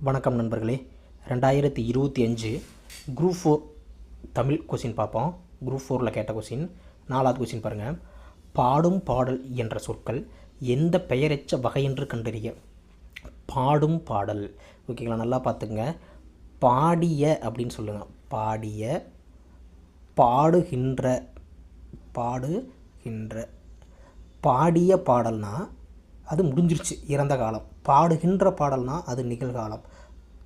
வணக்கம் நண்பர்களே. 2025 group 4 Tamil question பார்ப்போம். குரூப் 4ல் கேட்ட கொஸ்டின். 4வது கொஸ்டின் பாருங்கள். பாடும் பாடல் என்ற சொற்கள் எந்த பெயரெச்ச வகையென்று கண்டறிய. பாடும் பாடல். ஓகேங்களா, நல்லா பார்த்துங்க. பாடிய அப்படின்னு சொல்லுங்கள். பாடிய, பாடுகின்ற, பாடிய பாடல்னா அது முடிஞ்சிருச்சு, இறந்த காலம். பாடுகின்ற பாடல்னா அது நிகழ்காலம்.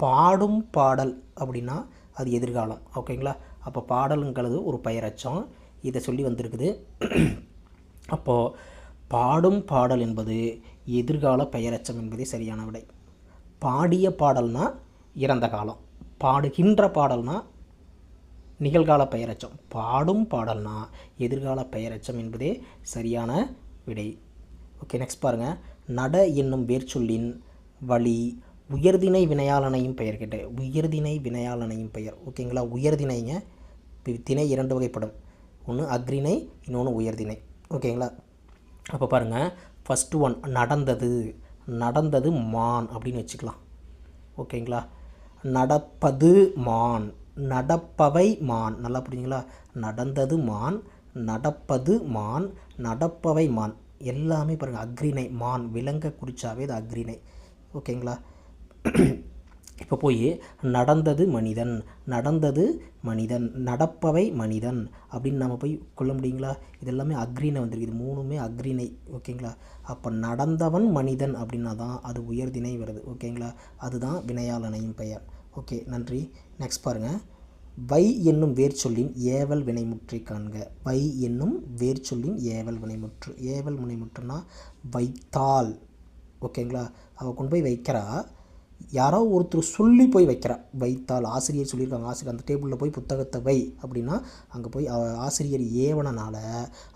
பாடும் பாடல் அப்படின்னா அது எதிர்காலம். ஓகேங்களா, அப்போ பாடலுங்கிறது ஒரு பெயரச்சம், இதை சொல்லி வந்திருக்குது. அப்போது பாடும் பாடல் என்பது எதிர்கால பெயரச்சம் என்பதே சரியான விடை. பாடிய பாடல்னா இறந்த காலம், பாடுகின்ற பாடல்னா நிகழ்கால பெயரச்சம், பாடும் பாடல்னா எதிர்கால பெயரச்சம் என்பதே சரியான விடை. ஓகே, நெக்ஸ்ட் பாருங்கள். நட என்னும் வேர்ச்சொல்லின் வழி உயர்திணை வினையாளனையும் பெயர் கேட்டேன். உயர்திணை வினையாளனையும் பெயர். ஓகேங்களா, உயர்திணைங்க. திணை 2 வகைப்படும், ஒன்று அக்ரிணை, இன்னொன்று உயர்திணை. ஓகேங்களா, அப்போ பாருங்கள். ஃபஸ்ட்டு ஒன் நடந்தது. நடந்தது மான் அப்படின்னு வச்சுக்கலாம். ஓகேங்களா, நடப்பது மான், நடப்பவை மான். நல்லா புரியுங்களா. நடந்தது மான், நடப்பது மான், நடப்பவை மான், எல்லாமே பாருங்கள் அக்ரிணை. மான் விலங்கை குறித்தாவே அது அக்ரிணை. ஓகேங்களா, இப்போ போய் நடந்தது மனிதன், நடந்தது மனிதன், நடப்பவை மனிதன் அப்படின்னு நம்ம போய் கொள்ள முடியுங்களா? இதெல்லாமே அக்ரிணை வந்திருக்கு. இது மூணுமே அக்ரிணை. ஓகேங்களா, அப்போ நடந்தவன் மனிதன் அப்படின்னா தான் அது உயர்திணை வருது. ஓகேங்களா, அதுதான் வினையாளனையும் பெயர். ஓகே, நன்றி. நெக்ஸ்ட் பாருங்கள். வை என்னும் வேர்ச்சொல்லின் ஏவல் வினைமுற்றை காண்க. வை என்னும் வேர்ச்சொல்லின் ஏவல் வினைமுற்று. ஏவல் வினைமுற்றுனா வைத்தால். ஓகேங்களா, அவள் கொண்டு போய் வைக்கிறா, யாரோ ஒருத்தர் சொல்லி போய் வைக்கிறா. வைத்தால் ஆசிரியர் சொல்லியிருக்காங்க, ஆசிரியர் அந்த டேபிளில் போய் புத்தகத்தை வை அப்படின்னா அங்கே போய் ஆசிரியர் ஏவனனால்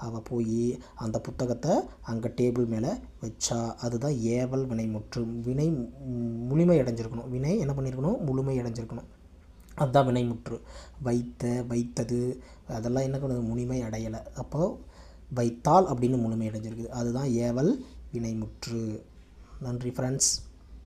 அவள் போய் அந்த புத்தகத்தை அங்கே டேபிள் மேலே வச்சா, அதுதான் ஏவல் வினைமுற்று. வினை முழுமை அடைஞ்சிருக்கணும், வினை என்ன பண்ணியிருக்கணும், முழுமை அடைஞ்சிருக்கணும். அதுதான் வினைமுற்று. வைத்த, வைத்தது அதெல்லாம் என்ன பண்ணுது, முழுமை அடையலை. அப்போது வைத்தால் அப்படின்னு முழுமை அடைஞ்சிருக்குது, அதுதான் ஏவல் வினைமுற்று. நன்றி ஃப்ரெண்ட்ஸ்.